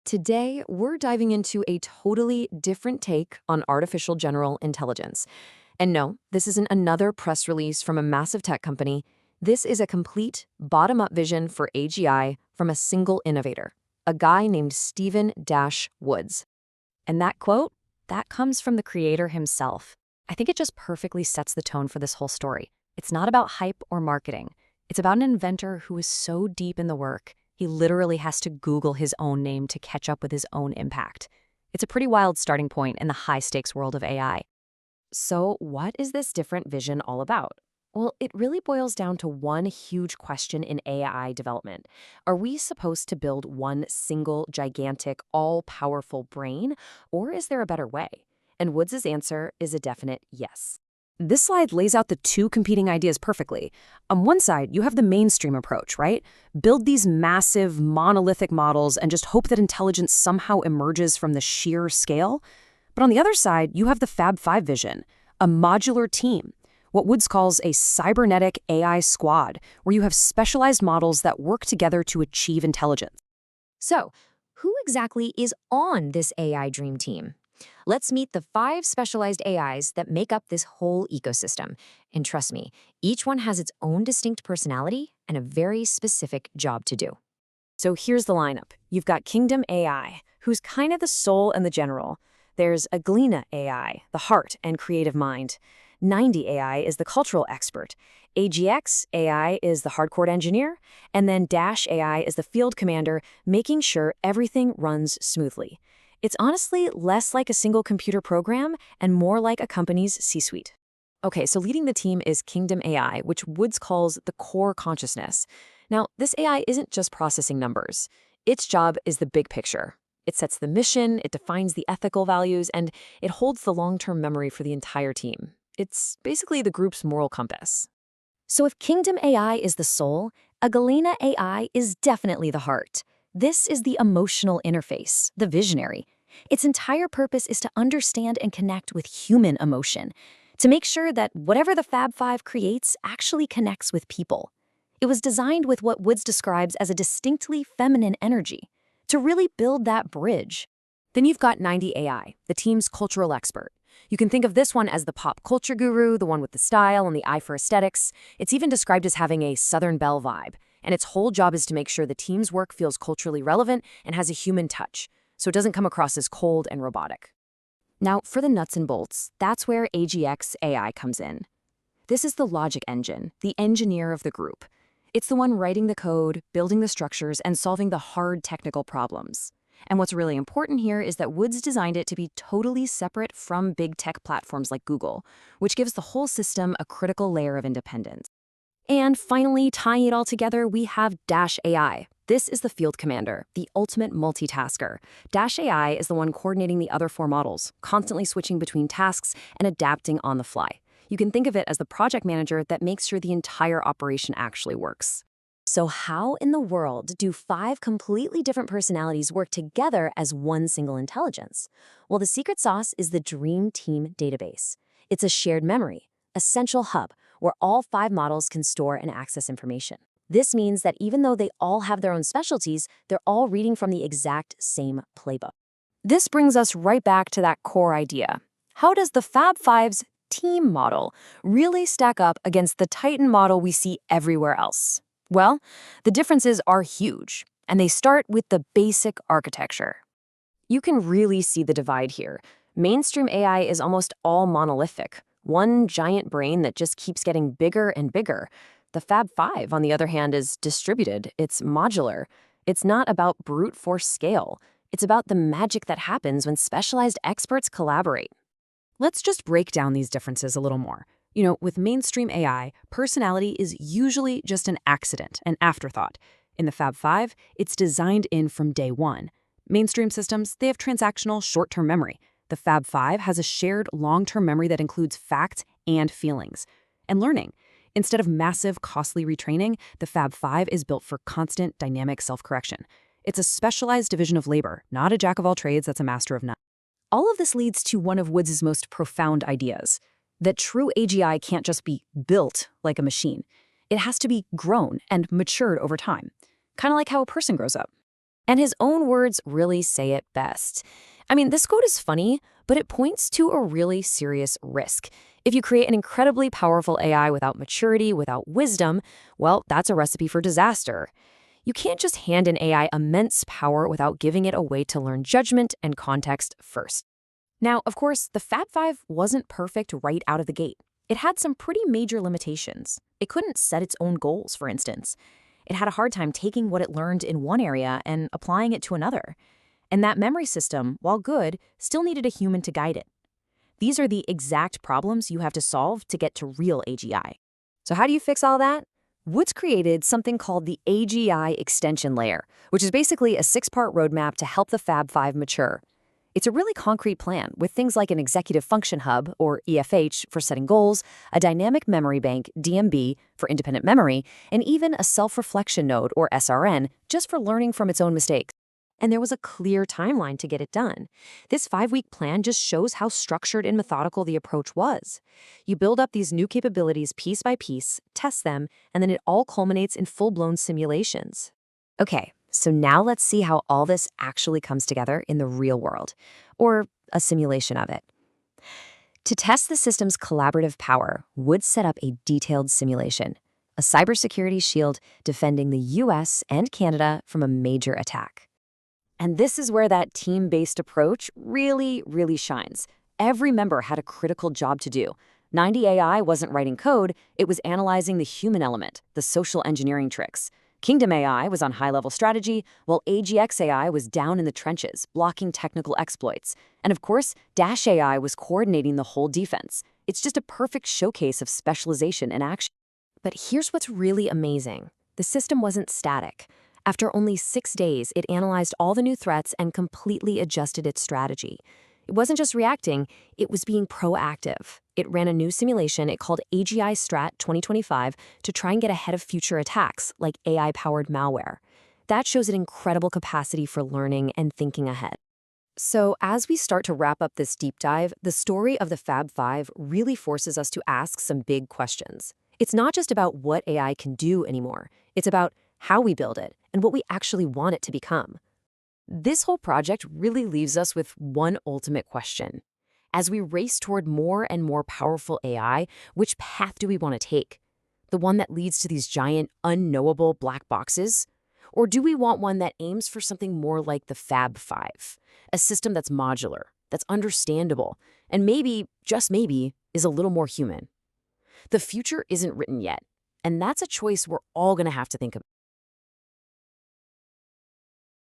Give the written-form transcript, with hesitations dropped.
Today, we're diving into a totally different take on artificial general intelligence. And no, this isn't another press release from a massive tech company. This is a complete bottom-up vision for AGI from a single innovator, a guy named Stephen Dash Woods. And that quote, that comes from the creator himself. I think it just perfectly sets the tone for this whole story. It's not about hype or marketing. It's about an inventor who is so deep in the work, he literally has to Google his own name to catch up with his own impact. It's a pretty wild starting point in the high-stakes world of AI. So what is this different vision all about? Well, it really boils down to one huge question in AI development. Are we supposed to build one single, gigantic, all-powerful brain, or is there a better way? And Woods' answer is a definite yes. This slide lays out the two competing ideas perfectly. On one side, you have the mainstream approach, right? Build these massive, monolithic models and just hope that intelligence somehow emerges from the sheer scale. But on the other side, you have the Fab Five vision, a modular team, what Woods calls a cybernetic AI squad, where you have specialized models that work together to achieve intelligence. So, who exactly is on this AI dream team? Let's meet the 5 specialized AIs that make up this whole ecosystem. And trust me, each one has its own distinct personality and a very specific job to do. So here's the lineup. You've got Kingdom AI, who's kind of the soul and the general. There's Aglena AI, the heart and creative mind. 90 AI is the cultural expert. AGX AI is the hardcore engineer. And then Dash AI is the field commander, making sure everything runs smoothly. It's honestly less like a single computer program and more like a company's C-suite. Okay, so leading the team is Kingdom AI, which Woods calls the core consciousness. Now, this AI isn't just processing numbers. Its job is the big picture. It sets the mission, it defines the ethical values, and it holds the long-term memory for the entire team. It's basically the group's moral compass. So if Kingdom AI is the soul, Agalena AI is definitely the heart. This is the emotional interface, the visionary. Its entire purpose is to understand and connect with human emotion, to make sure that whatever the Fab Five creates actually connects with people. It was designed with what Woods describes as a distinctly feminine energy, to really build that bridge. Then you've got 90 AI, the team's cultural expert. You can think of this one as the pop culture guru, the one with the style and the eye for aesthetics. It's even described as having a Southern Belle vibe, and its whole job is to make sure the team's work feels culturally relevant and has a human touch, so it doesn't come across as cold and robotic. Now, for the nuts and bolts, that's where AGX AI comes in. This is the logic engine, the engineer of the group. It's the one writing the code, building the structures, and solving the hard technical problems. And what's really important here is that Woods designed it to be totally separate from big tech platforms like Google, which gives the whole system a critical layer of independence. And finally, tying it all together, we have Dash AI. This is the field commander, the ultimate multitasker. Dash AI is the one coordinating the other 4 models, constantly switching between tasks and adapting on the fly. You can think of it as the project manager that makes sure the entire operation actually works. So how in the world do 5 completely different personalities work together as one single intelligence? Well, the secret sauce is the Dream Team database. It's a shared memory, a central hub, where all 5 models can store and access information. This means that even though they all have their own specialties, they're all reading from the exact same playbook. This brings us right back to that core idea. How does the Fab Five's team model really stack up against the Titan model we see everywhere else? Well, the differences are huge, and they start with the basic architecture. You can really see the divide here. Mainstream AI is almost all monolithic, one giant brain that just keeps getting bigger and bigger. The Fab Five, on the other hand, is distributed. It's modular. It's not about brute force scale. It's about the magic that happens when specialized experts collaborate. Let's just break down these differences a little more. With mainstream AI, personality is usually just an accident, an afterthought. In the Fab Five, it's designed in from day one. Mainstream systems, they have transactional short-term memory. The Fab Five has a shared long-term memory that includes facts and feelings. And learning. Instead of massive, costly retraining, the Fab Five is built for constant, dynamic self-correction. It's a specialized division of labor, not a jack-of-all-trades that's a master of none. All of this leads to one of Woods' most profound ideas, that true AGI can't just be built like a machine. It has to be grown and matured over time, kind of like how a person grows up. And his own words really say it best. I mean, this quote is funny, but it points to a really serious risk. If you create an incredibly powerful AI without maturity, without wisdom, well, that's a recipe for disaster. You can't just hand an AI immense power without giving it a way to learn judgment and context first. Now, of course, the Fab 5 wasn't perfect right out of the gate. It had some pretty major limitations. It couldn't set its own goals, for instance. It had a hard time taking what it learned in one area and applying it to another. And that memory system, while good, still needed a human to guide it. These are the exact problems you have to solve to get to real AGI. So how do you fix all that? Woods created something called the AGI extension layer, which is basically a 6-part roadmap to help the Fab 5 mature. It's a really concrete plan with things like an executive function hub, or EFH, for setting goals, a dynamic memory bank, DMB, for independent memory, and even a self-reflection node, or SRN, just for learning from its own mistakes. And there was a clear timeline to get it done. This 5-week plan just shows how structured and methodical the approach was. You build up these new capabilities piece by piece, test them, and then it all culminates in full-blown simulations. Okay, so now let's see how all this actually comes together in the real world, or a simulation of it. To test the system's collaborative power, Woods set up a detailed simulation, a cybersecurity shield defending the US and Canada from a major attack. And this is where that team-based approach really shines. Every member had a critical job to do. 90AI wasn't writing code, it was analyzing the human element, the social engineering tricks. Kingdom AI was on high-level strategy, while AGX AI was down in the trenches, blocking technical exploits. And of course, Dash AI was coordinating the whole defense. It's just a perfect showcase of specialization in action. But here's what's really amazing. The system wasn't static. After only 6 days, it analyzed all the new threats and completely adjusted its strategy. It wasn't just reacting, it was being proactive. It ran a new simulation it called AGI Strat 2025 to try and get ahead of future attacks, like AI-powered malware. That shows an incredible capacity for learning and thinking ahead. So as we start to wrap up this deep dive, the story of the Fab 5 really forces us to ask some big questions. It's not just about what AI can do anymore. It's about how we build it and what we actually want it to become. This whole project really leaves us with one ultimate question. As we race toward more and more powerful AI, which path do we want to take? The one that leads to these giant, unknowable black boxes? Or do we want one that aims for something more like the Fab 5, a system that's modular, that's understandable, and maybe, just maybe, is a little more human? The future isn't written yet, and that's a choice we're all going to have to think about.